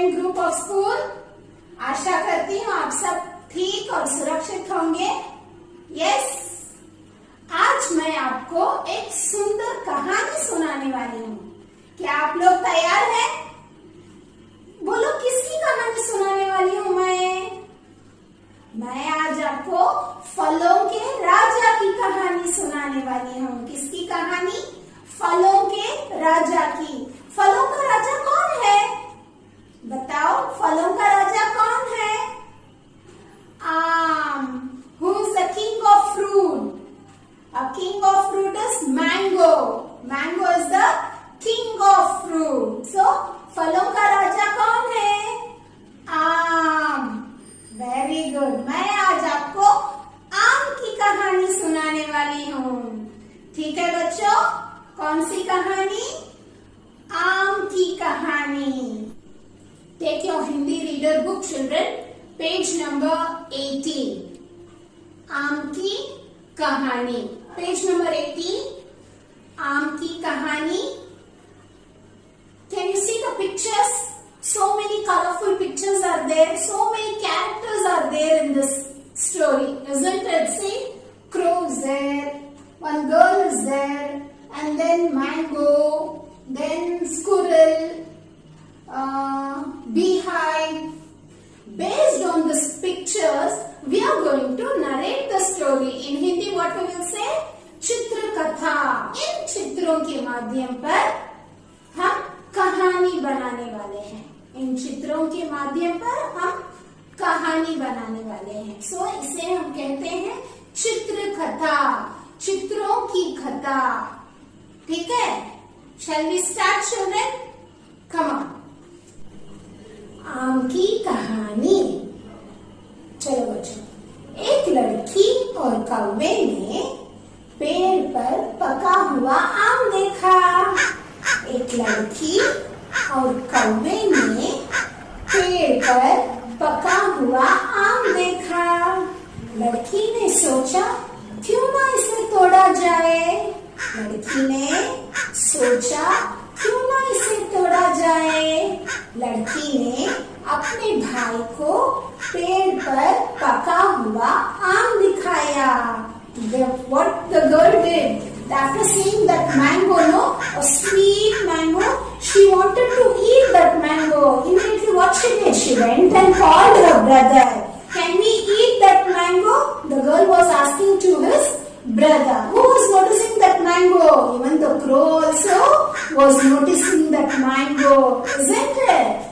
Student group of school, आशा करती हूँ आप सब ठीक और सुरक्षित होंगे। यस, आज मैं आपको एक सुंदर कहानी सुनाने वाली हूँ। क्या आप लोग तैयार हैं? बोलो, किसकी कहानी सुनाने वाली हूँ मैं आज आपको फलों के राजा की कहानी सुनाने वाली हूँ। किसकी कहानी? फलों के राजा की। फलों का राजा कौन है? बताओ, फलों का राजा कौन है? आम। Who is the king of fruit? A king of fruit is mango. Mango is the king of fruit. So, फलों का राजा कौन है? आम। Very good. मैं आज आपको आम की कहानी सुनाने वाली हूँ। ठीक है बच्चों, कौन सी कहानी? आम की कहानी। Take your Hindi reader book children, page number 18। आम की कहानी, पेज नंबर 18। आम की कहानी। Can you see the pictures? So many colorful pictures are there. So many characters are there in this story, isn't it? See, crow is there, one girl is there, and then mango, then squirrel, beehive. Based on these pictures, we are going to narrate the story. In Hindi, what we will say? चित्र कथा। इन चित्रों के माध्यम पर हम कहानी बनाने वाले हैं। इन चित्रों के माध्यम पर हम कहानी बनाने वाले हैं। सो इसे हम कहते हैं चित्र कथा, चित्रों की कथा। ठीक है? Shall we start, children? Come on. आम की कहानी। चलो बच्चों, एक लड़की और कौवे ने पेड़ पर पका हुआ आम देखा। एक लड़की और कौवे ने पेड़ पर पका हुआ आम देखा। लड़की ने सोचा, क्यों ना इसे तोड़ा जाए। लड़की ने सोचा, क्यों ना इसे तोड़ा जाए। लड़की ने अपने भाई को पेड़ पर पका हुआ आम दिखाया। What the girl did? After seeing that mango, a sweet mango, she wanted to eat that mango. Immediately what she did? She went and called her brother. Can we eat that mango? The girl was asking to his brother. Who was noticing that mango? Even the crow also was noticing that mango, isn't it?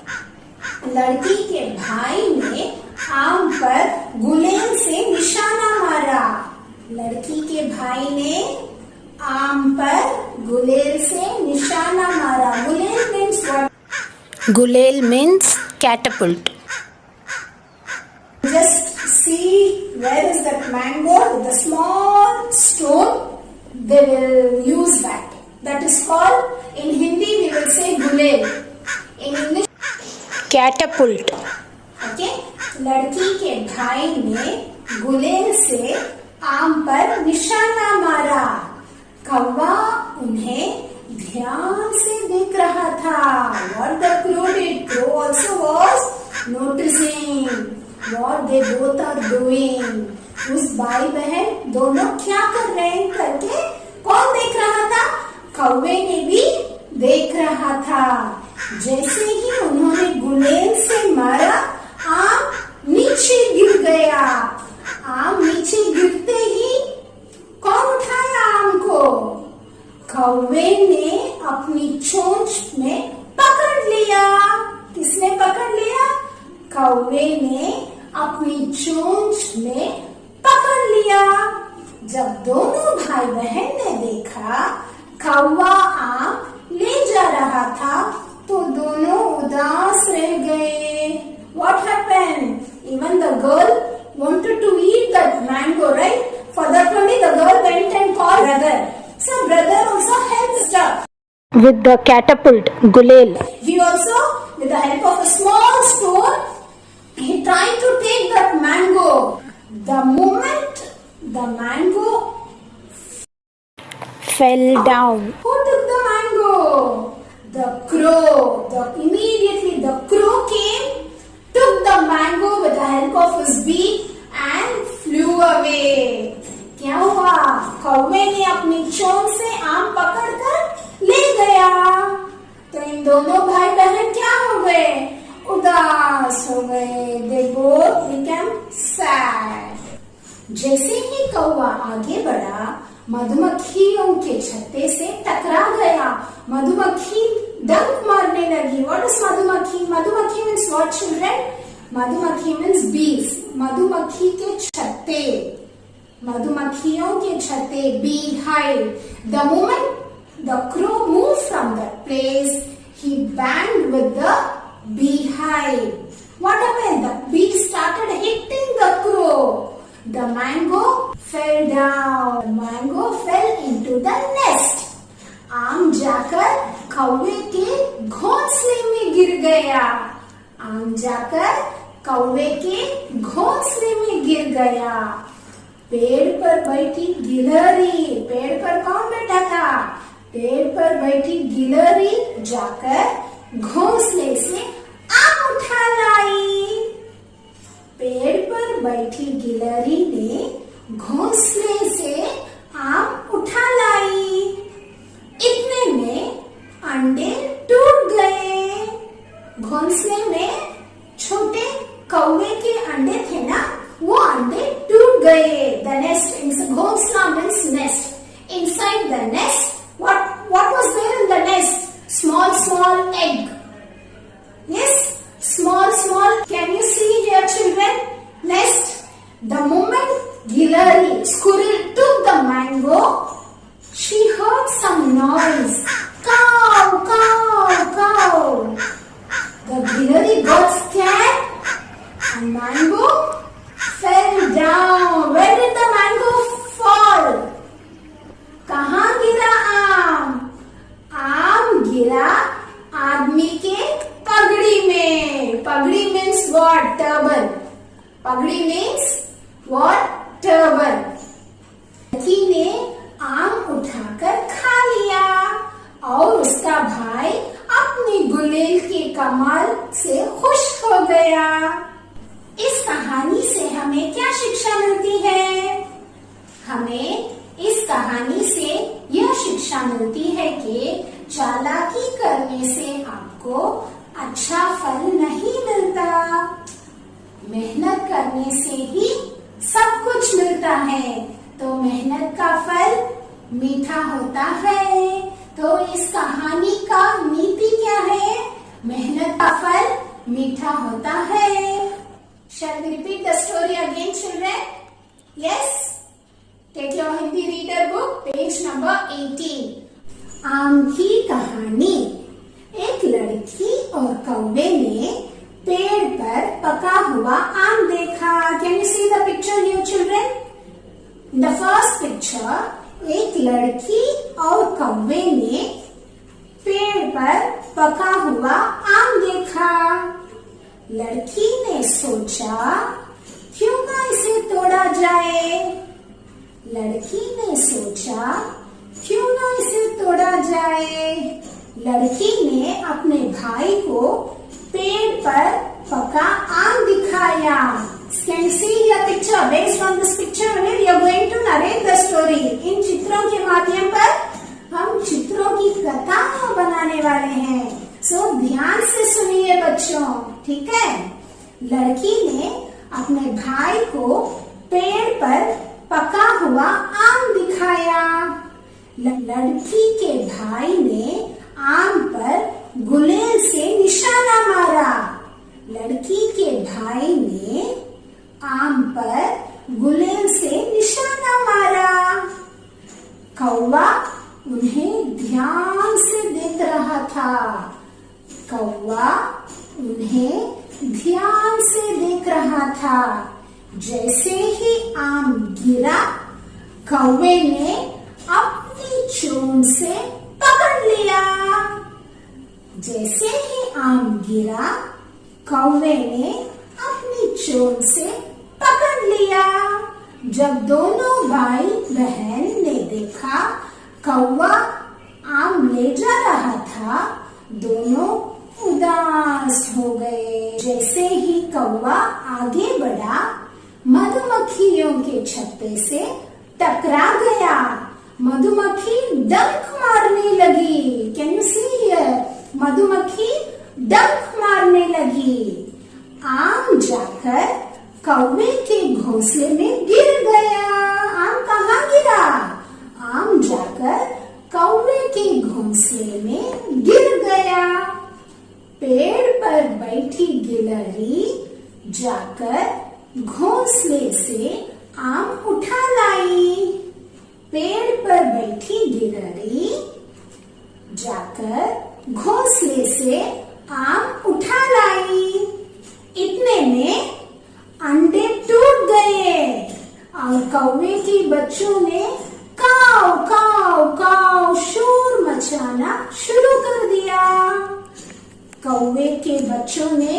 लड़की के भाई ने आम पर गुलेल से निशाना मारा। लड़की के भाई ने आम पर गुलेल से निशाना मारा। गुलेल means what? Gulel means catapult. Just see where is that mango with a small stone. They will use that. That is called, in Hindi we will say gulel. In English, Catapult. okay? लड़की के भाई ने गुलेल से आम पर निशाना मारा। कौवा उन्हें ध्यान से देख रहा था। What the crow did? Crow also was noticing what they both are doing. उस भाई बहन दोनों क्या कर रहे हैं करके कौन देख रहा था? कौवे ने भी देख रहा था। जैसे ही उन्होंने गुलेल से मारा, आम नीचे गिर गया। आम नीचे गिरते ही कौन उठाया आम को? कौवे ने अपनी चोंच में पकड़ लिया। किसने पकड़ लिया? कौवे ने अपनी चोंच में पकड़ लिया। जब दोनों भाई बहन ने देखा कौवा आम ले जा रहा था, तो दोनों उदास रह गए। What happened? Even the girl wanted to eat that mango, right? For that only the girl went and called brother. So brother also helped her. With the catapult, Gulel. He also, with the help of a small stone, he tried to take that mango. The moment the mango Fell down. who took the mango? The crow. Immediately the crow came, took the mango with the help of his beak and flew away. क्या हुआ? कौवे ने अपनी चोंच से आम पकड़कर ले गया। तो इन दोनों भाई बहन क्या हो गए? उदास हो गए। They both became sad. जैसे ही कौवा आगे बढ़ा, मधुमक्खियों के छत्ते से टकरा गया। मधुमक्खी डंक मारने लगी। What is मधुमक्खी? मधुमक्खी means what, children? मधुमक्खी means bees. मधुमक्खी के छत्ते, मधुमक्खियों के छत्ते, bee hive. The moment the crow moved from that place, he banged with the beehive. What happened? The bee started hitting the crow. The mango fell down. The mango fell into the nest. आम जाकर कौवे के घोंसले में गिर गया। आम जाकर कौवे के घोंसले में गिर गया। पेड़ पर बैठी गिलहरी, पेड़ पर कौन बैठा था? पेड़ पर बैठी गिलहरी जाकर घोंसले से आम उठा लाई। पेड़ पर बैठी गिलहरी ने घोंसले से आम उठा लाई। इतने में अंडे टूट गए। घोंसले में छोटे कौवे के अंडे थे ना, वो अंडे टूट गए। The nest, घोंसला means nest. Inside the nest, what was there in the nest? Small egg. Yes, small. Can you see here, children? Nest. The moment Gilari, squirrel, took the mango, she heard some noise. Cow, cow, cow. The Gilari got scared and mango fell down. Where did the mango fall? कहाँ गिरा आम? आम गिरा आदमी के पगड़ी में। पगड़ी means what? Turban. पगड़ी means what? Turban. लड़की ने आम उठाकर खा लिया और उसका भाई अपनी गुलेल के कमाल से खुश हो गया। इस कहानी से हमें क्या शिक्षा मिलती है? हमें इस कहानी से यह शिक्षा मिलती है कि चालाकी करने से आपको अच्छा फल नहीं मिलता। मेहनत करने से ही सब कुछ मिलता है। तो मेहनत का फल मीठा होता है। तो इस कहानी का नीति क्या है? मेहनत का फल मीठा होता है। Shall we repeat the story again, children? Yes? Take your Hindi reader book, page number 18. आम की कहानी। एक लड़की और कौवे ने पेड़ पर पका हुआ आम देखा। Can you see the picture here, children? In the first picture, एक लड़की और कौवे ने पेड़ पर पका हुआ आम देखा। लड़की ने सोचा, क्यों ना इसे तोड़ा जाए। लड़की ने सोचा, क्यों ना इसे तोड़ा जाए। लड़की ने अपने भाई को पेड़ पर पका आम दिखाया। Can you see your picture? Based on this picture, we are going to narrate the story. इन चित्रों के माध्यम पर हम चित्रों की कथाएं बनाने वाले हैं। सो ध्यान से सुनिए बच्चों, ठीक है? लड़की ने अपने भाई को पेड़ पर पका हुआ आम दिखाया। लड़की के भाई ने आम पर गुलेल से निशाना मारा। लड़की के भाई ने आम पर गुलेल से निशाना मारा। कौवा उन्हें ध्यान से देख रहा था। कौवा उन्हें ध्यान से देख रहा था। जैसे ही आम गिरा, कौवे ने अपनी चोंच से पकड़ लिया। जैसे ही आम गिरा, कौवे ने अपनी चोंच से पकड़ लिया। जब दोनों भाई बहन ने देखा कौवा आम ले जा रहा था, दोनों उदास हो गए। जैसे ही कौवा आगे बढ़ा, मधुमक्खियों के छत्ते से टकरा गया। मधुमक्खी डंक मारने लगी। Can you see here? मधुमक्खी डंक मारने लगी। आम जाकर कौवे के घोंसले में गिर गया। आम कहाँ गिरा? आम जाकर कौवे के घोंसले में गिर गया। पेड़ पर बैठी गिलहरी जाकर घोंसले से आम उठा लाई। पेड़ पर बैठी गिलहरी जाकर घोंसले से आम उठा लाई। इतने में अंडे टूट गए और कौवे के बच्चों ने काव काव काव शोर मचाना शुरू कर दिया। कौवे के बच्चों ने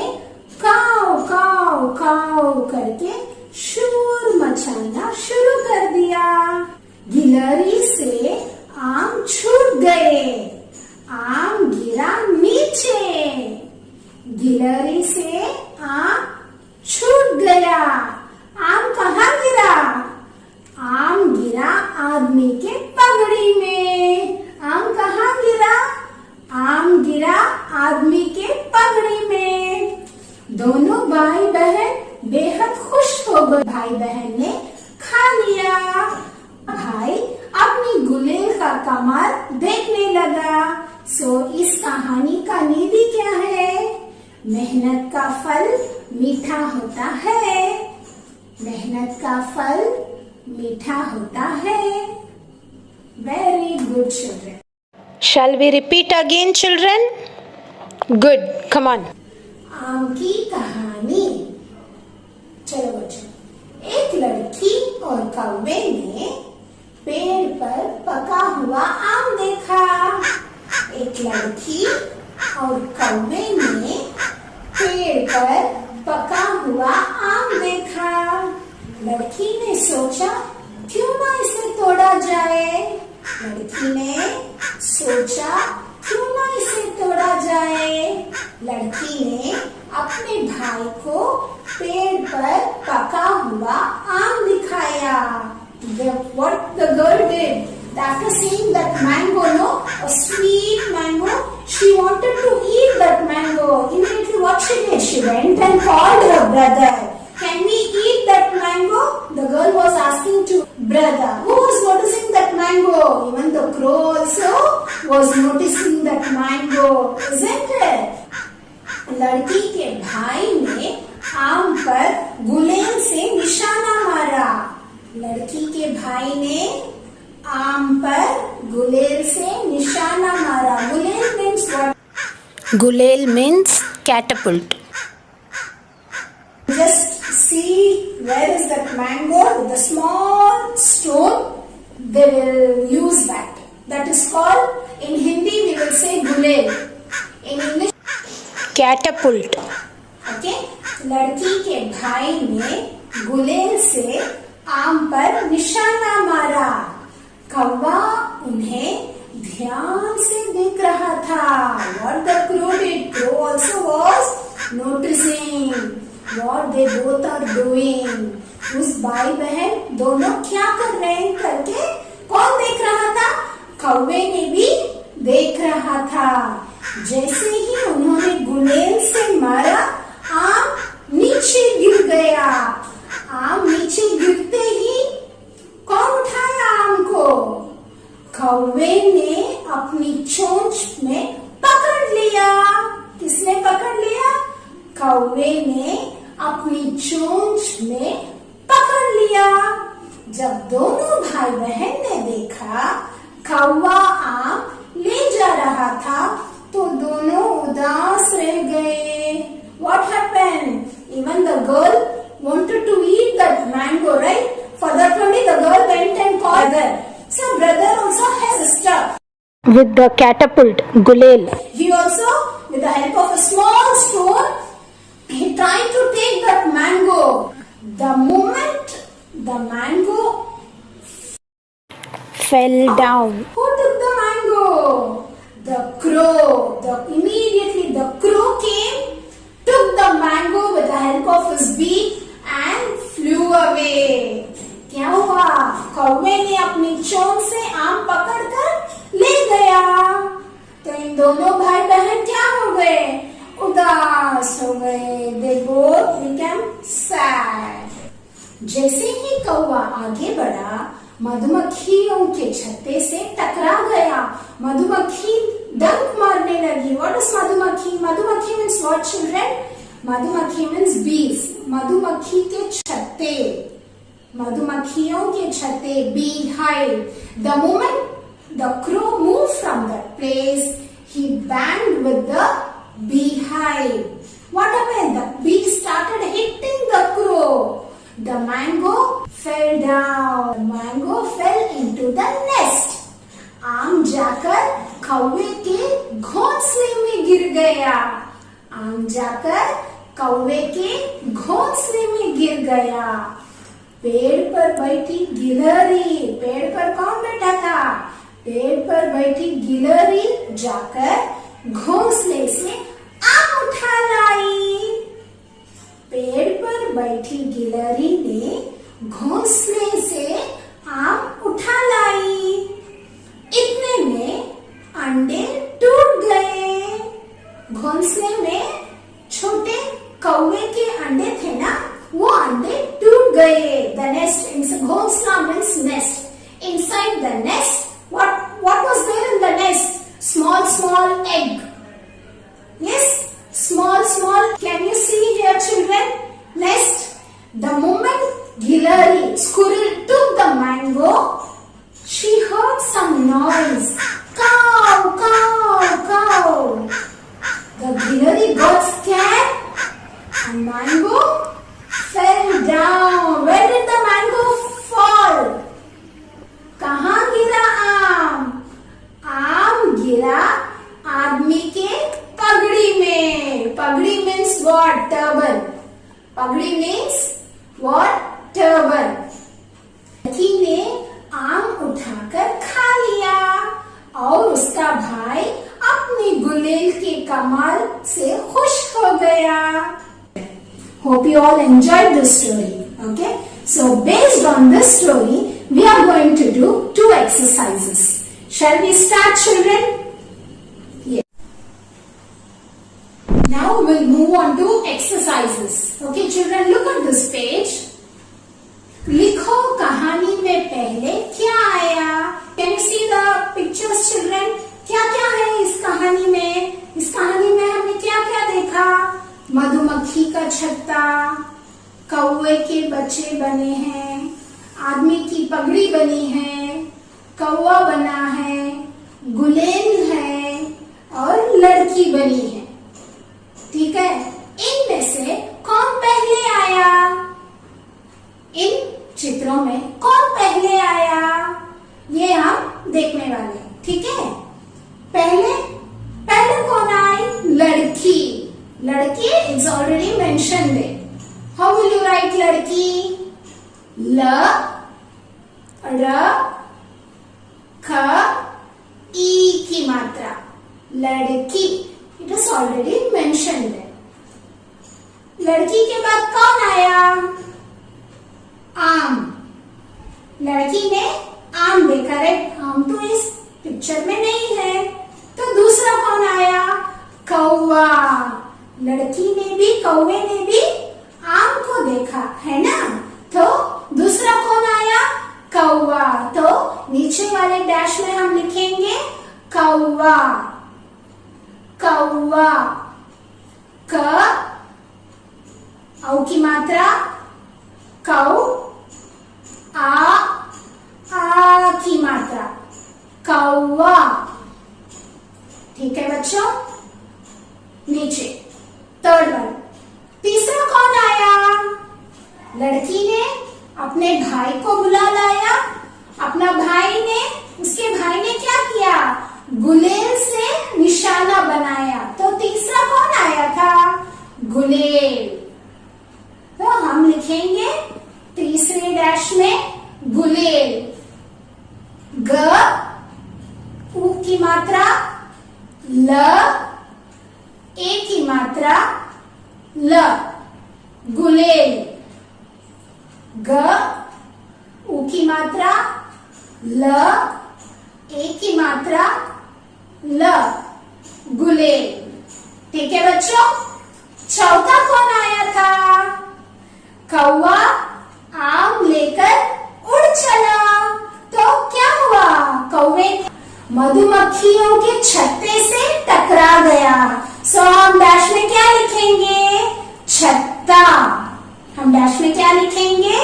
काव काव काव करके शोर मचाना शुरू कर दिया। गिलहरी से आम छूट गए। आम गिरा नीचे। गिलहरी से आम छूट गया। आम कहाँ गिरा? आम गिरा आदमी के पगड़ी में। आम कहाँ गिरा? आम गिरा आदमी के पगड़ी में। दोनों भाई बहन बेहद खुश हो गए। भाई बहन ने खा लिया। भाई अपनी गुलेल का कमाल देखने लगा। सो इस कहानी का नीति क्या है? मेहनत का फल मीठा होता है। मेहनत का फल मीठा होता है। Very good children. Shall we repeat again, children? Good. Come on. आम की कहानी। चलो बच्चों, एक लड़की और कौवे ने पेड़ पर पका हुआ आम देखा। एक लड़की और कौवे ने पेड़ पर पका हुआ आम देखा। लड़की ने सोचा क्यों ना इसे तोड़ा जाए। लड़की ने सोचा क्यों ना इसे तोड़ा जाए। लड़की ने अपने भाई को पेड़ पर पका हुआ आम दिखाया। What the girl did? After seeing that mango, a sweet mango, she wanted to eat that mango. Immediately what she did? She went and called her brother. Can we eat that mango? The girl was asking to brother. Who was noticing that mango? Even the crow also was noticing that mango, isn't it? लड़की के भाई ने आम पर गुलेल से निशाना मारा। लड़की के भाई ने आम पर गुलेल से निशाना मारा। गुलेल means what? Gulel means catapult. Just see where is that mango with a small stone. They will use that. That is called, in Hindi we will say gulel. In English Catapult. Okay. लड़की के भाई ने गुलेल से आम पर निशाना मारा। कौवा उन्हें ध्यान से देख रहा था। What the crow did? Crow also was noticing what they both are doing. उस भाई बहन दोनों क्या कर रहे हैं करके कौन देख रहा था? कौवे ने भी देख रहा था। जैसे ही उन्होंने गुलेल से मारा, आम नीचे गिर गया। आम नीचे गिरते ही कौन उठाया आम को? कौवे ने अपनी चोंच में पकड़ लिया। किसने पकड़ लिया? कौवे ने अपनी चोंच में पकड़ लिया। जब दोनों भाई बहन ने देखा कौवा आम ले जा रहा था, तो दोनों उदास रह गए। What happened? Even the girl wanted to eat that mango, right? For that only the girl went and called her. So brother also has a sister. With the catapult, Gulel. He also, with the help of a small stone, he tried to take that mango. The moment the mango Fell down. who took the mango? The crow. Immediately the crow beak and flew away. क्या हुआ? कौवे ने अपनी चोंच से आम पकड़कर ले गया। तो इन दोनों भाई बहन क्या हो गए? उदास हो गए। They both became sad. जैसे ही कौवा आगे बढ़ा, मधुमक्खियों के छत्ते से टकरा गया। मधुमक्खी डंक मारने लगी। What is मधुमक्खी? मधुमक्खी means what, children? मधुमक्खी means bees. मधुमक्खी के छत्ते, मधुमक्खियों के छत्ते, beehive. The moment the crow moved from that place, he banged with the beehive. What happened? The bee started hitting the crow. The mango fell down. The mango fell into the nest. आम जाकर कौवे के घोंसले में गिर गया। आम जाकर कौवे के घोंसले में गिर गया। पेड़ पर बैठी गिलहरी, पेड़ पर कौन बैठा था? पेड़ पर बैठी गिलहरी जाकर घोंसले से आम उठा लाई। पेड़ पर बैठी गिलहरी ने घोंसले से आम उठा लाई। इतने में अंडे टूट गए। घोंसले में छोटे कौवे के अंडे थे ना, वो अंडे टूट गए। द नेस्ट, घोंसला means nest. Inside the nest, what was there in the nest? Small egg. Yes, small. Can you see here, children? Nest. The moment Gilari, squirrel, took the mango, she heard some noise. Cow, cow, cow. The Gilari got scared and mango fell down. Where did the mango fall? कहाँ गिरा आम? आम गिरा आदमी के पगड़ी में। पगड़ी मीन्स what? टर्बन। पगड़ी मीन्स what? टर्बन। लड़की ने आम उठाकर खा लिया और उसका भाई अपनी गुलेल के कमाल से खुश हो गया। Hope you all enjoyed this story. Okay? So based on this story, we are going to do 2 exercises. Shall we start, children? Yes. Now we'll move on to exercises. Okay, children, look at this page. लिखो कहानी में पहले क्या आया? Can you see the pictures, children? क्या क्या है इस कहानी में? इस कहानी में हमने क्या क्या देखा? मधुमक्खी का छत्ता, कौवे के बच्चे बने हैं, आदमी की पगड़ी बनी है, कौवा बना है, गुलेल है और लड़की बनी है। ठीक है, इनमें से कौन पहले आया? इन चित्रों में कौन पहले आया, ये हम देखने वाले हैं। ठीक है, पहले कौन आई? लड़की। लड़की इज ऑलरेडी मेंशन्ड है। हाउ विल यू राइट लड़की? ल, र, ख, ई की मात्रा, लड़की। इट इज ऑलरेडी मेंशन्ड है। लड़की के बाद कौन आया? आम। लड़की ने आम देखा है, आम तो इस पिक्चर में नहीं है, तो दूसरा कौन आया? कौवा। लड़की ने भी, कौवे ने भी आम को देखा है ना, तो दूसरा कौन आया? कौवा। तो नीचे वाले डैश में हम लिखेंगे कौवा। कौवा। क, औ की मात्रा, कौ, आ की मात्रा, कौवा। ठीक है बच्चों, नीचे थर्ड वन। तीसरा कौन आया? लड़की ने अपने भाई को बुला लाया। अपना भाई ने, उसके भाई ने क्या किया? गुलेल से निशाना बनाया। तो तीसरा कौन आया था? गुलेल। तो हम लिखेंगे तीसरे डैश में गुलेल। ग, उ की मात्रा, ल, ए की मात्रा, ल, गुलेल। ग, उ की मात्रा, ल, ए की मात्रा, ल, गुलेल। ठीक है बच्चों। चौथा कौन आया था? कौवा आम लेकर उड़ चला। तो क्या हुआ? कौवे मधुमक्खियों के छत्ते से टकरा गया। सो हम डैश में क्या लिखेंगे? छत्ता। हम डैश में क्या लिखेंगे?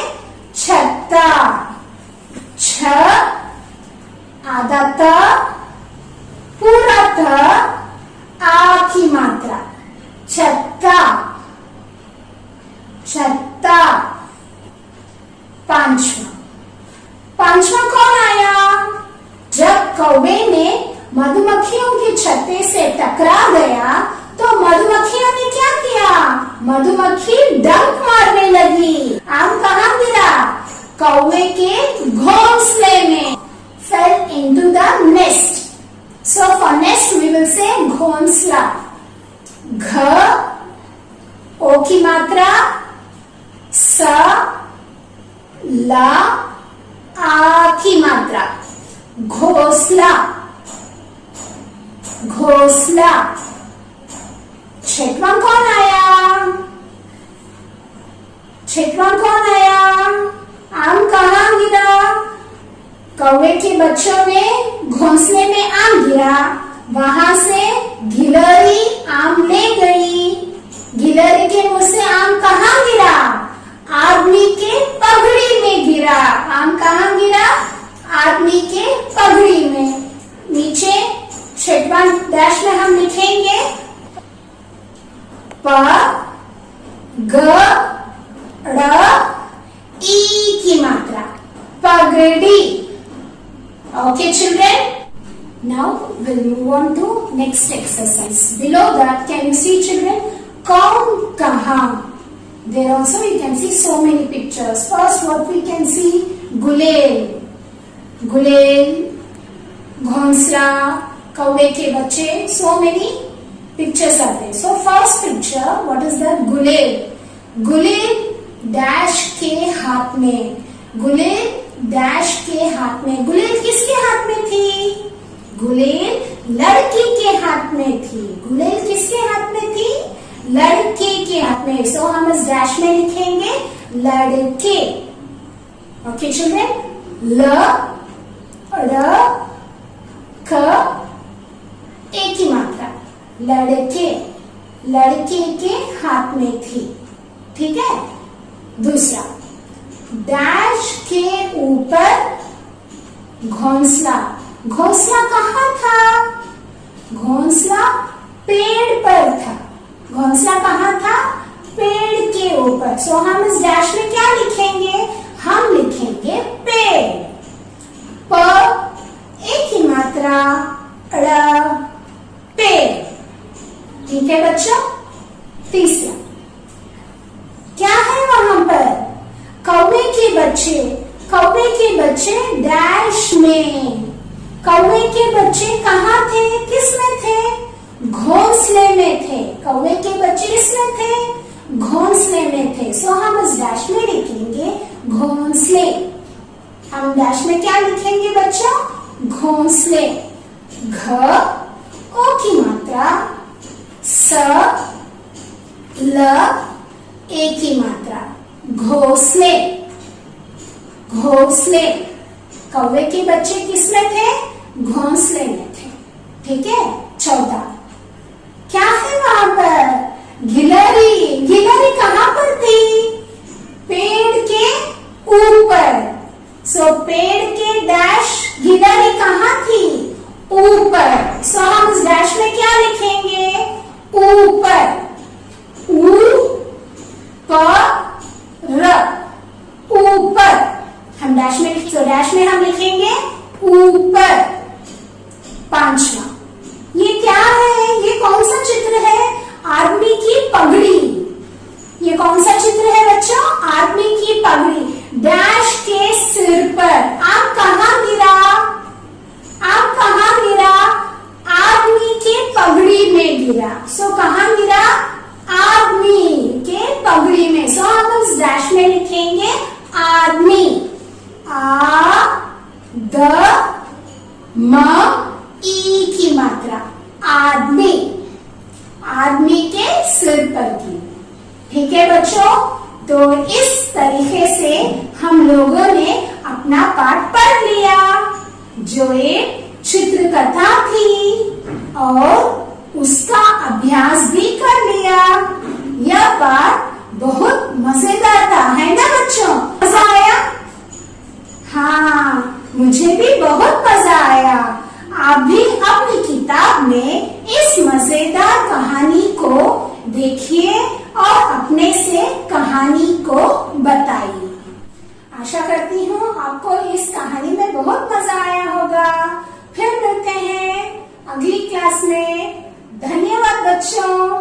छत्ता। छ, आधा त, पूरा त, आ की मात्रा, छत्ता, छत्ता। पांचवा कौन आया? जब कौवे ने मधुमक्खियों के छत्ते से टकरा गया तो मधुमक्खियों ने क्या किया? मधुमक्खी डंक मारने लगी। आम कहाँ गिरा? कौवे के घोंसले में। Fell into the nest. So for nest we will say घोंसला। घ, ओ की मात्रा, स, ल, आ की मात्रा, घोंसला, घोंसला। छठवां कौन आया? छठवां कौन आया? आम कहाँ गिरा? कौवे के बच्चों ने घोंसले में आम गिरा, वहां से गिलहरी आम ले गई। गिलहरी के मुंह से आम कहाँ गिरा? आदमी के पगड़ी में गिरा। आम कहाँ गिरा? आदमी के पगड़ी में। नीचे छठवां डैश में हम लिखेंगे प, ग, ड़, ई की मात्रा, पगड़ी। Okay children, now we'll move on to next exercise. Below that, can you see children? कौन कहाँ? There also you can see so many pictures. First what we can see? गुलेल, गुलेल, घोंसला, कौवे के बच्चे, so many pictures are there. So first picture, what is that? गुलेल। गुलेल dash के हाथ में, गुलेल डैश के हाथ में। गुलेल किसके हाथ में थी? गुलेल लड़की के हाथ में थी। गुलेल किसके हाथ में थी? लड़के के हाथ में। सो हम इस डैश में लिखेंगे लड़के। ओके चिल्ड्रन, ल, ड़, क, ए की मात्रा, लड़के, लड़के के हाथ में थी। ठीक है। दूसरा, डैश के ऊपर घोंसला। घोंसला कहाँ था? घोंसला पेड़ पर था। घोंसला कहाँ था? पेड़ के ऊपर। सो हम इस डैश में क्या लिखेंगे? हम लिखेंगे पेड़। प, ए की मात्रा, ड़, पेड़। ठीक है बच्चों। तीसरा क्या है वहां पर? कौवे के बच्चे। कौवे के बच्चे डैश में। कौवे के बच्चे कहाँ थे? किस में थे? घोंसले में थे। कौवे के बच्चे किसमें थे? घोंसले में थे। सो हम इस डैश में लिखेंगे घोंसले। हम डैश में क्या लिखेंगे बच्चों? घोंसले। घ, ओ की मात्रा, स, ल, ए की मात्रा, घोंसले, घोंसले। कौवे के बच्चे किसमें थे? घोंसले में थे। ठीक है। चौथा क्या है वहां पर? गिलहरी। गिलहरी कहाँ पर थी? पेड़ के ऊपर। सो पेड़ के डैश गिलहरी कहाँ थी? ऊपर। सो हम इस डैश में क्या लिखेंगे? ऊपर। ऊ, प, र, ऊपर। हम डैश में डैश में हम लिखेंगे ऊपर। पांचवा, ये क्या है? ये कौन सा चित्र है? आदमी की पगड़ी। ये कौन सा चित्र है बच्चों? आदमी की पगड़ी डैश के सिर पर। आप कहाँ गिरा? आप कहाँ गिरा? आदमी के पगड़ी में गिरा। सो कहाँ गिरा? आदमी के पगड़ी में। सो हम इस डैश में लिखेंगे आदमी, आ द म ई की मात्रा, आदमी, आदमी के सिर पर की। ठीक है बच्चों, तो इस तरीके से हम लोगों ने अपना पाठ पढ़ लिया, जो एक चित्रकथा थी और उसका अभ्यास भी कर लिया। यह पाठ बहुत मजेदार था, है ना बच्चों? मजा आया? हाँ, मुझे भी बहुत मजा आया। आप भी अपनी किताब में इस मजेदार कहानी को देखिए और अपने से कहानी को बताइए। आशा करती हूँ आपको इस कहानी में बहुत मजा आया होगा। फिर मिलते हैं अगली क्लास में। धन्यवाद बच्चों।